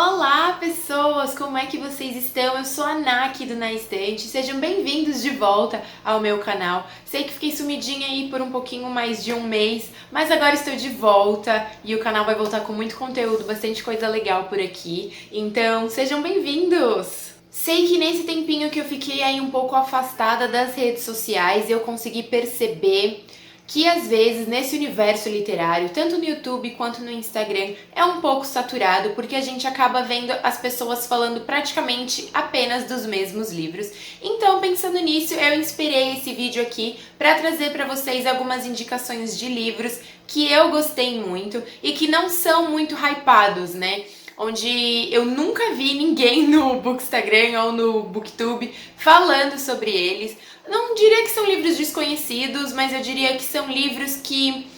Olá, pessoas! Como é que vocês estão? Eu sou a Ana aqui do Na Estante. Sejam bem-vindos de volta ao meu canal. Sei que fiquei sumidinha aí por um pouquinho mais de um mês, mas agora estou de volta e o canal vai voltar com muito conteúdo, bastante coisa legal por aqui. Então, sejam bem-vindos! Sei que nesse tempinho que eu fiquei aí um pouco afastada das redes sociais, eu consegui perceber que às vezes nesse universo literário, tanto no YouTube quanto no Instagram, é um pouco saturado porque a gente acaba vendo as pessoas falando praticamente apenas dos mesmos livros. Então, pensando nisso, eu inspirei esse vídeo aqui para trazer para vocês algumas indicações de livros que eu gostei muito e que não são muito hypados, né? Onde eu nunca vi ninguém no Bookstagram ou no Booktube falando sobre eles. Não diria que são livros desconhecidos, mas eu diria que são livros que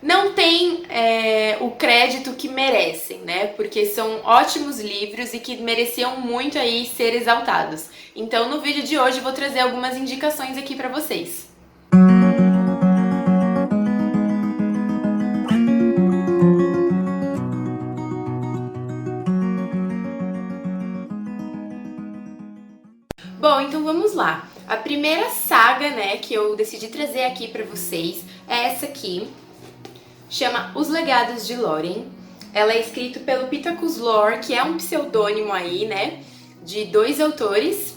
não têm o crédito que merecem, né? Porque são ótimos livros e que mereciam muito aí ser exaltados. Então, no vídeo de hoje eu vou trazer algumas indicações aqui pra vocês. Bom, então vamos lá. A primeira saga, né, que eu decidi trazer aqui pra vocês é essa aqui. Chama Os Legados de Lórien. Ela é escrita pelo Pittacus Lore, que é um pseudônimo aí, né, de dois autores.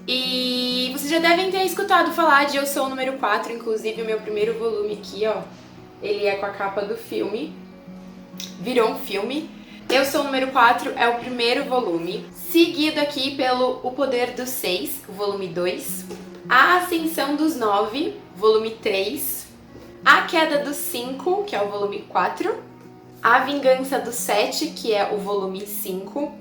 E vocês já devem ter escutado falar de Eu Sou o Número 4, inclusive o meu primeiro volume aqui, ó. Ele é com a capa do filme. Virou um filme. Eu Sou o Número 4 é o primeiro volume, seguido aqui pelo O Poder dos Seis, o volume 2, A Ascensão dos Nove, volume 3, A Queda dos Cinco, que é o volume 4, A Vingança dos Sete, que é o volume 5,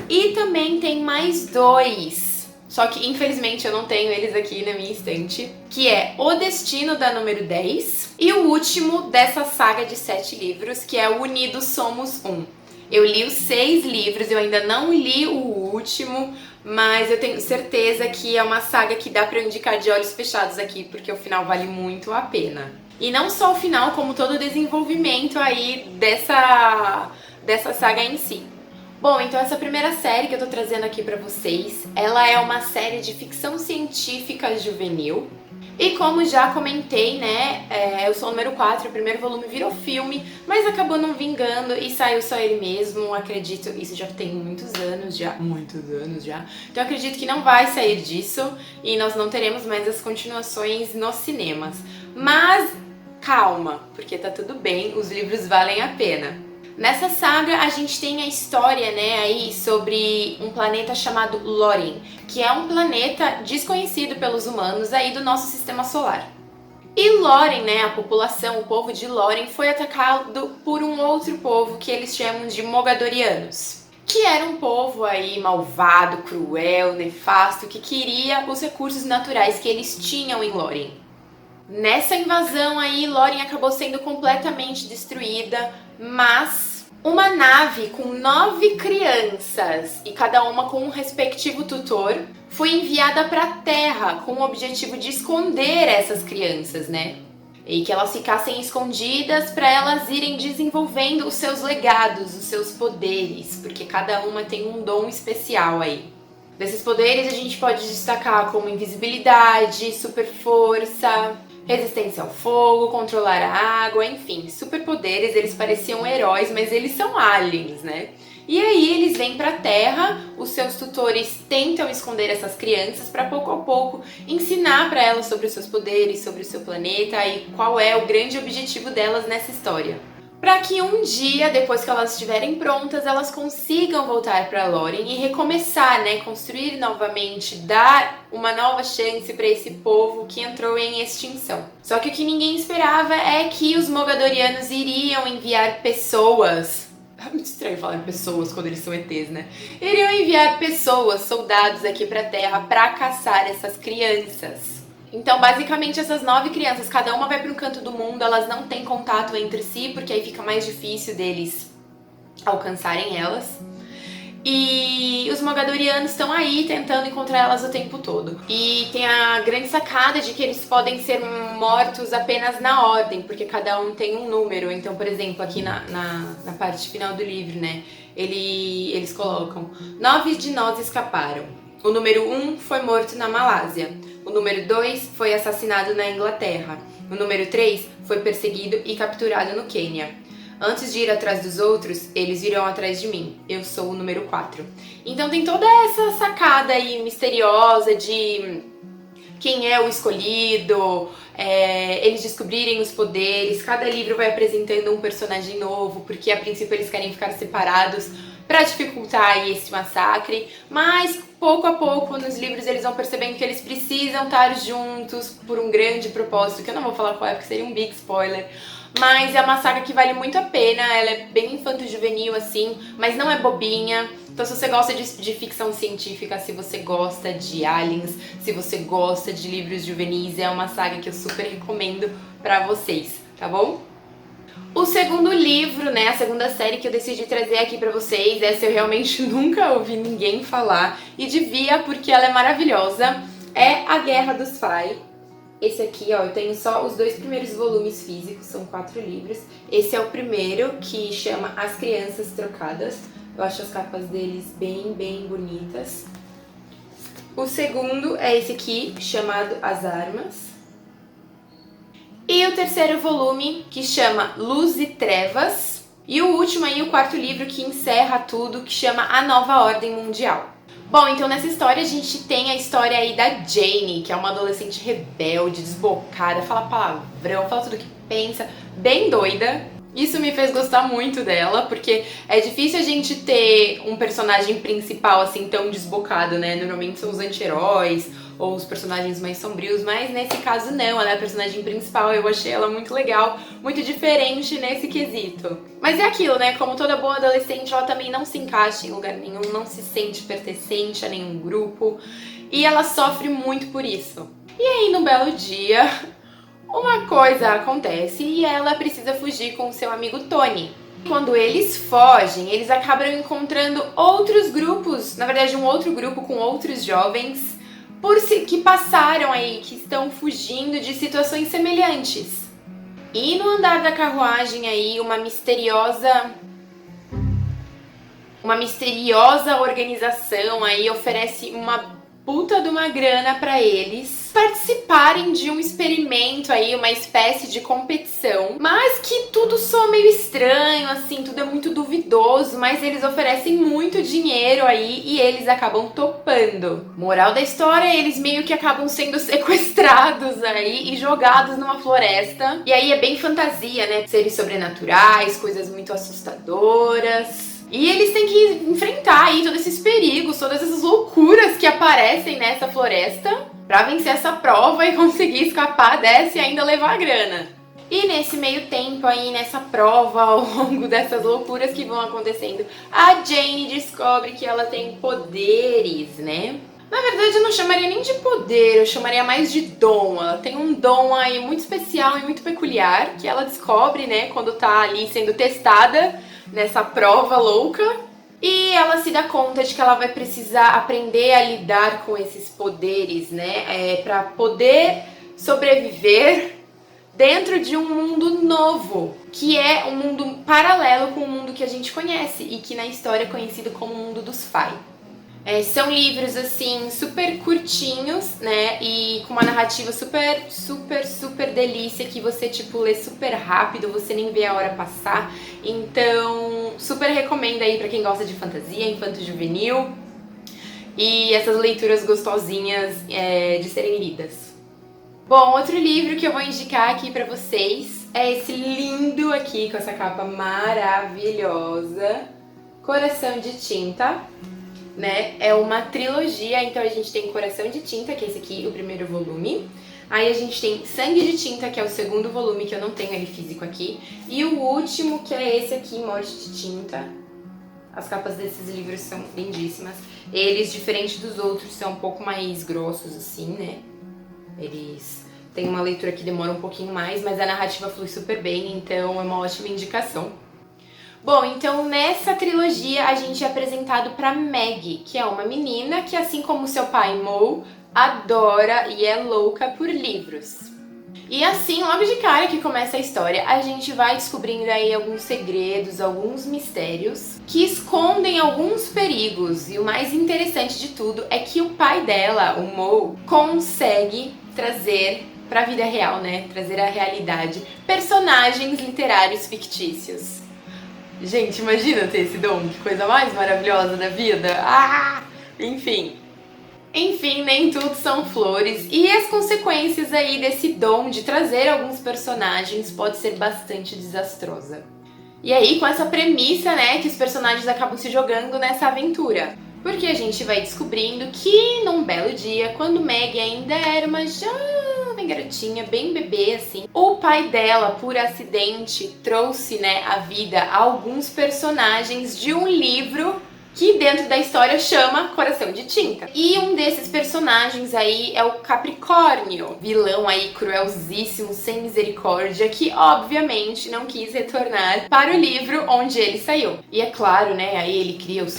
e também tem mais dois, só que infelizmente eu não tenho eles aqui na minha estante, que é O Destino da número 10 e o último dessa saga de 7 livros, que é o Unidos Somos Um. Eu li os 6 livros, eu ainda não li o último, mas eu tenho certeza que é uma saga que dá pra eu indicar de olhos fechados aqui, porque o final vale muito a pena. E não só o final, como todo o desenvolvimento aí dessa saga em si. Bom, então essa primeira série que eu tô trazendo aqui pra vocês, ela é uma série de ficção científica juvenil. E como já comentei, né, Eu Sou o Número 4, o primeiro volume virou filme, mas acabou não vingando e saiu só ele mesmo, acredito, isso já tem muitos anos já. Então acredito que não vai sair disso e nós não teremos mais as continuações nos cinemas. Mas calma, porque tá tudo bem, os livros valem a pena. Nessa saga a gente tem a história, né, aí sobre um planeta chamado Lórien, que é um planeta desconhecido pelos humanos aí do nosso sistema solar. E Lórien, né, a população, o povo de Lórien foi atacado por um outro povo que eles chamam de Mogadorianos, que era um povo aí malvado, cruel, nefasto, que queria os recursos naturais que eles tinham em Lórien. Nessa invasão aí, Lórien acabou sendo completamente destruída, mas uma nave com 9 crianças, e cada uma com um respectivo tutor, foi enviada para a Terra com o objetivo de esconder essas crianças, né? E que elas ficassem escondidas para elas irem desenvolvendo os seus legados, os seus poderes, porque cada uma tem um dom especial aí. Desses poderes a gente pode destacar como invisibilidade, super força, resistência ao fogo, controlar a água, enfim, superpoderes. Eles pareciam heróis, mas eles são aliens, né? E aí eles vêm pra Terra, os seus tutores tentam esconder essas crianças para pouco a pouco ensinar para elas sobre os seus poderes, sobre o seu planeta e qual é o grande objetivo delas nessa história. Para que um dia, depois que elas estiverem prontas, elas consigam voltar para Lórien e recomeçar, né, construir novamente, dar uma nova chance para esse povo que entrou em extinção. Só que o que ninguém esperava é que os Mogadorianos iriam enviar pessoas. É muito estranho falar em pessoas quando eles são ETs, né? Iriam enviar pessoas, soldados aqui para a Terra para caçar essas crianças. Então, basicamente, essas 9 crianças, cada uma vai para um canto do mundo, elas não têm contato entre si, porque aí fica mais difícil deles alcançarem elas. E os Mogadorianos estão aí tentando encontrar elas o tempo todo. E tem a grande sacada de que eles podem ser mortos apenas na ordem, porque cada um tem um número. Então, por exemplo, aqui na parte final do livro, né? eles colocam: 9 de nós escaparam. O número 1 foi morto na Malásia. O número 2 foi assassinado na Inglaterra. O número 3 foi perseguido e capturado no Quênia. Antes de ir atrás dos outros, eles virão atrás de mim. Eu sou o número 4. Então tem toda essa sacada aí misteriosa de quem é o escolhido, eles descobrirem os poderes. Cada livro vai apresentando um personagem novo, porque a princípio eles querem ficar separados para dificultar aí esse massacre, mas pouco a pouco nos livros eles vão percebendo que eles precisam estar juntos por um grande propósito, que eu não vou falar qual é porque seria um big spoiler, mas é uma saga que vale muito a pena. Ela é bem infanto-juvenil assim, mas não é bobinha. Então se você gosta de ficção científica, se você gosta de aliens, se você gosta de livros juvenis, é uma saga que eu super recomendo pra vocês, tá bom? O segundo livro, né, a segunda série que eu decidi trazer aqui pra vocês, essa eu realmente nunca ouvi ninguém falar e devia, porque ela é maravilhosa, é A Guerra dos Fae. Esse aqui, ó, eu tenho só os 2 primeiros volumes físicos, são 4 livros. Esse é o primeiro, que chama As Crianças Trocadas. Eu acho as capas deles bem bonitas. O segundo é esse aqui, chamado As Armas. E o terceiro volume, que chama Luz e Trevas. E o último aí, o quarto livro, que encerra tudo, que chama A Nova Ordem Mundial. Bom, então nessa história a gente tem a história aí da Jane, que é uma adolescente rebelde, desbocada, fala palavrão, fala tudo que pensa, bem doida. Isso me fez gostar muito dela, porque é difícil a gente ter um personagem principal assim tão desbocado, né? Normalmente são os anti-heróis ou os personagens mais sombrios, mas nesse caso não, ela é a personagem principal. Eu achei ela muito legal, muito diferente nesse quesito. Mas é aquilo, né? Como toda boa adolescente, ela também não se encaixa em lugar nenhum, não se sente pertencente a nenhum grupo, e ela sofre muito por isso. E aí, num belo dia, uma coisa acontece e ela precisa fugir com o seu amigo Tony. Quando eles fogem, eles acabam encontrando outros grupos, na verdade um outro grupo com outros jovens que passaram aí, que estão fugindo de situações semelhantes. E no andar da carruagem aí, uma misteriosa organização aí oferece uma puta de uma grana pra eles participarem de um experimento aí, uma espécie de competição, mas que tudo soa meio estranho, assim, tudo é muito duvidoso, mas eles oferecem muito dinheiro aí e eles acabam topando. Moral da história, eles meio que acabam sendo sequestrados aí e jogados numa floresta, e aí é bem fantasia, né? Seres sobrenaturais, coisas muito assustadoras. E eles têm que enfrentar aí todos esses perigos, todas essas loucuras que aparecem nessa floresta pra vencer essa prova e conseguir escapar dessa e ainda levar a grana. E nesse meio tempo aí, nessa prova, ao longo dessas loucuras que vão acontecendo, a Jane descobre que ela tem poderes, né? Na verdade, eu não chamaria nem de poder, eu chamaria mais de dom. Ela tem um dom aí muito especial e muito peculiar, que ela descobre, né, quando tá ali sendo testada nessa prova louca. E ela se dá conta de que ela vai precisar aprender a lidar com esses poderes, né, pra poder sobreviver dentro de um mundo novo, que é um mundo paralelo com o mundo que a gente conhece e que na história é conhecido como o mundo dos Fae. São livros, assim, super curtinhos, né, e com uma narrativa super delícia, que você, tipo, lê super rápido, você nem vê a hora passar. Então, super recomendo aí pra quem gosta de fantasia, infanto-juvenil e essas leituras gostosinhas de serem lidas. Bom, outro livro que eu vou indicar aqui pra vocês é esse lindo aqui, com essa capa maravilhosa, Coração de Tinta. Né? É uma trilogia, então a gente tem Coração de Tinta, que é esse aqui, o primeiro volume. Aí a gente tem Sangue de Tinta, que é o segundo volume, que eu não tenho ele físico aqui. E o último, que é esse aqui, Morte de Tinta. As capas desses livros são lindíssimas. Eles, diferente dos outros, são um pouco mais grossos, assim, né? Eles têm uma leitura que demora um pouquinho mais, mas a narrativa flui super bem, então é uma ótima indicação. Bom, então nessa trilogia a gente é apresentado pra Maggie, que é uma menina que, assim como seu pai Mo, adora e é louca por livros. E assim, logo de cara que começa a história, a gente vai descobrindo aí alguns segredos, alguns mistérios que escondem alguns perigos. E o mais interessante de tudo é que o pai dela, o Mo, consegue trazer pra vida real, né? Trazer à realidade personagens literários fictícios. Gente, imagina ter esse dom, que coisa mais maravilhosa da vida. Ah! Enfim, nem tudo são flores e as consequências aí desse dom de trazer alguns personagens pode ser bastante desastrosa. E aí, com essa premissa, né, que os personagens acabam se jogando nessa aventura. Porque a gente vai descobrindo que num belo dia, quando Meg ainda era uma jovem garotinha, bem bebê assim, o pai dela, por acidente, trouxe, né, à vida alguns personagens de um livro que dentro da história chama Coração de Tinta. E um desses personagens aí é o Capricórnio, vilão aí cruelzíssimo, sem misericórdia, que obviamente não quis retornar para o livro onde ele saiu. E é claro, né, aí ele cria o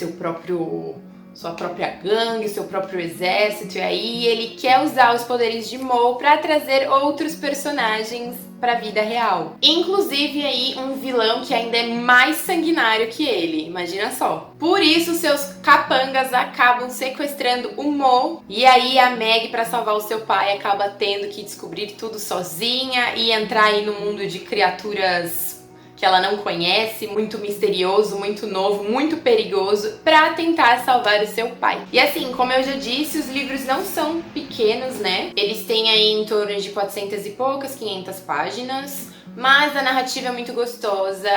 sua própria gangue, seu próprio exército, e aí ele quer usar os poderes de Mo para trazer outros personagens para a vida real. Inclusive aí um vilão que ainda é mais sanguinário que ele, imagina só. Por isso seus capangas acabam sequestrando o Mo, e aí a Meg, para salvar o seu pai, acaba tendo que descobrir tudo sozinha e entrar aí no mundo de criaturas que ela não conhece, muito misterioso, muito novo, muito perigoso, pra tentar salvar o seu pai. E assim, como eu já disse, os livros não são pequenos, né? Eles têm aí em torno de 400 e poucas, 500 páginas, mas a narrativa é muito gostosa.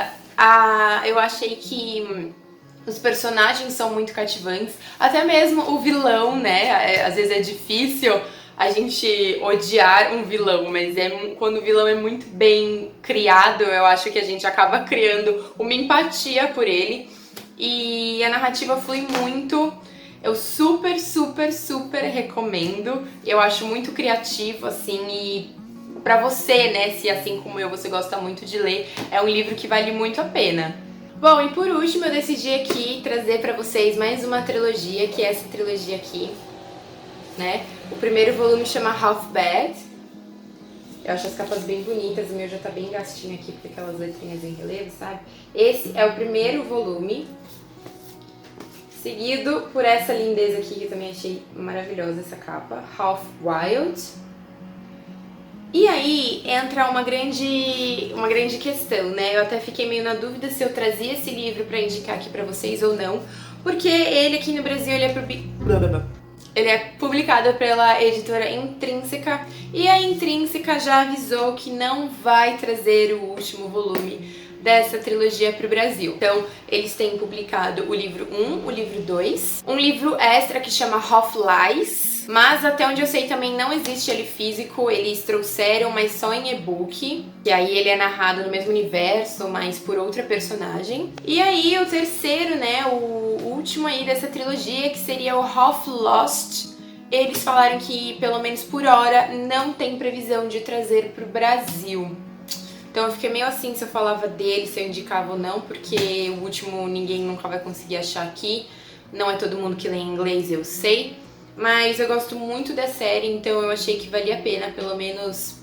Eu achei que os personagens são muito cativantes, até mesmo o vilão, né? Às vezes é difícil a gente odiar um vilão, mas quando o vilão é muito bem criado, eu acho que a gente acaba criando uma empatia por ele. E a narrativa flui muito. Eu super, super, super recomendo. Eu acho muito criativo, assim, e pra você, né, se assim como eu, você gosta muito de ler, é um livro que vale muito a pena. Bom, e por último eu decidi aqui trazer pra vocês mais uma trilogia, que é essa trilogia aqui, né? O primeiro volume chama Half Bad. Eu acho as capas bem bonitas, o meu já tá bem gastinho aqui, porque aquelas letrinhas em relevo, sabe? Esse é o primeiro volume, seguido por essa lindeza aqui, que eu também achei maravilhosa essa capa, Half Wild. E aí entra uma grande questão, né? Eu até fiquei meio na dúvida se eu trazia esse livro pra indicar aqui pra vocês ou não, porque ele aqui no Brasil ele é publicado pela editora Intrínseca, e a Intrínseca já avisou que não vai trazer o último volume dessa trilogia para o Brasil. Então, eles têm publicado o livro 1, o livro 2, um livro extra que chama Half Lies, mas até onde eu sei também não existe ele físico, eles trouxeram, mas só em e-book, e aí ele é narrado no mesmo universo, mas por outra personagem. E aí o terceiro, né, o último aí dessa trilogia, que seria o Half Lost, eles falaram que, pelo menos por hora, não tem previsão de trazer para o Brasil. Então eu fiquei meio assim se eu falava dele, se eu indicava ou não, porque o último ninguém nunca vai conseguir achar aqui. Não é todo mundo que lê inglês, eu sei. Mas eu gosto muito da série, então eu achei que valia a pena, pelo menos,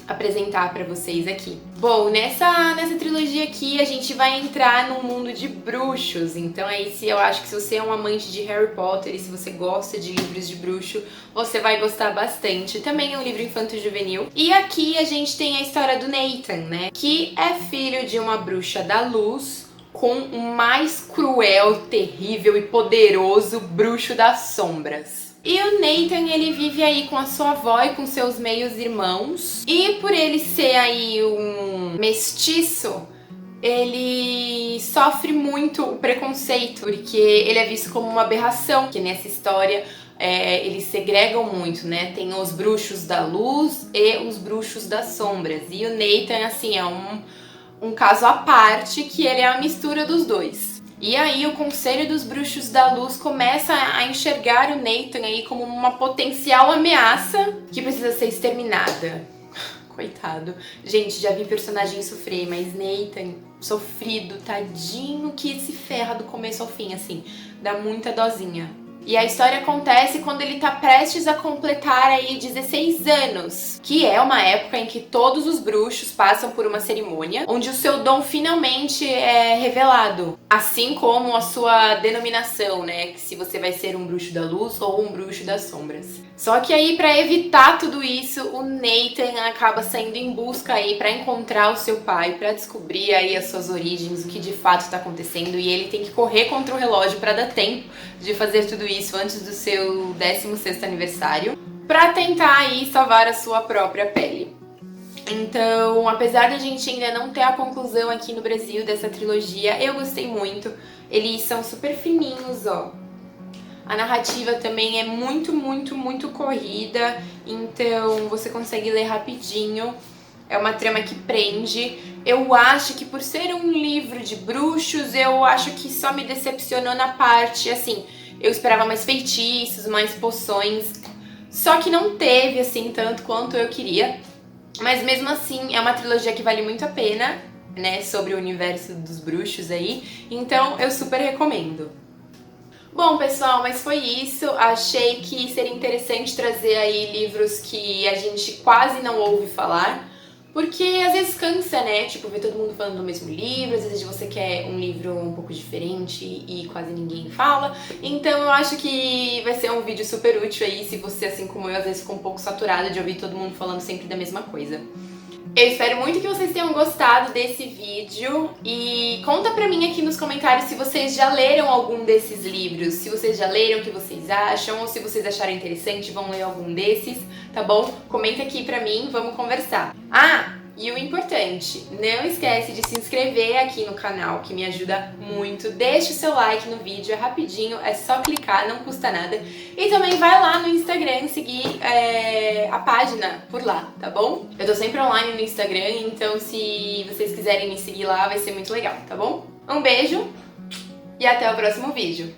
apresentar pra vocês aqui. Bom, nessa trilogia aqui a gente vai entrar num mundo de bruxos, então aí eu acho que se você é um amante de Harry Potter e se você gosta de livros de bruxo, você vai gostar bastante. Também é um livro infanto-juvenil. E aqui a gente tem a história do Nathan, né, que é filho de uma bruxa da luz com o mais cruel, terrível e poderoso bruxo das sombras. E o Nathan, ele vive aí com a sua avó e com seus meios irmãos. E por ele ser aí um mestiço, ele sofre muito o preconceito, porque ele é visto como uma aberração, que nessa história eles segregam muito, né? Tem os bruxos da luz e os bruxos das sombras. E o Nathan, assim, é um caso à parte, que ele é a mistura dos dois. E aí o Conselho dos Bruxos da Luz começa a enxergar o Nathan aí como uma potencial ameaça que precisa ser exterminada. Coitado. Gente, já vi personagem sofrer, mas Nathan, sofrido, tadinho, que se ferra do começo ao fim, assim. Dá muita dosinha. E a história acontece quando ele tá prestes a completar aí 16 anos, que é uma época em que todos os bruxos passam por uma cerimônia onde o seu dom finalmente é revelado, assim como a sua denominação, né, que se você vai ser um bruxo da luz ou um bruxo das sombras. Só que aí, para evitar tudo isso, o Nathan acaba saindo em busca aí para encontrar o seu pai, para descobrir aí as suas origens, o que de fato está acontecendo, e ele tem que correr contra o relógio para dar tempo de fazer tudo isso antes do seu 16º aniversário, para tentar aí salvar a sua própria pele. Então, apesar da gente ainda não ter a conclusão aqui no Brasil dessa trilogia, eu gostei muito. Eles são super fininhos, ó. A narrativa também é muito corrida, então você consegue ler rapidinho. É uma trama que prende. Eu acho que por ser um livro de bruxos, eu acho que só me decepcionou na parte, assim, eu esperava mais feitiços, mais poções, só que não teve, assim, tanto quanto eu queria. Mas mesmo assim, é uma trilogia que vale muito a pena, né, sobre o universo dos bruxos aí, então eu super recomendo. Bom, pessoal, mas foi isso. Achei que seria interessante trazer aí livros que a gente quase não ouve falar, porque às vezes cansa, né? Tipo, ver todo mundo falando do mesmo livro, às vezes você quer um livro um pouco diferente e quase ninguém fala. Então eu acho que vai ser um vídeo super útil aí, se você, assim como eu, às vezes ficou um pouco saturado de ouvir todo mundo falando sempre da mesma coisa. Eu espero muito que vocês tenham gostado desse vídeo e conta pra mim aqui nos comentários se vocês já leram algum desses livros, se vocês já leram, o que vocês acham, ou se vocês acharam interessante, vão ler algum desses, tá bom? Comenta aqui pra mim, vamos conversar. Ah! E o importante, não esquece de se inscrever aqui no canal, que me ajuda muito. Deixa o seu like no vídeo, é rapidinho, é só clicar, não custa nada. E também vai lá no Instagram seguir a página por lá, tá bom? Eu tô sempre online no Instagram, então se vocês quiserem me seguir lá, vai ser muito legal, tá bom? Um beijo e até o próximo vídeo.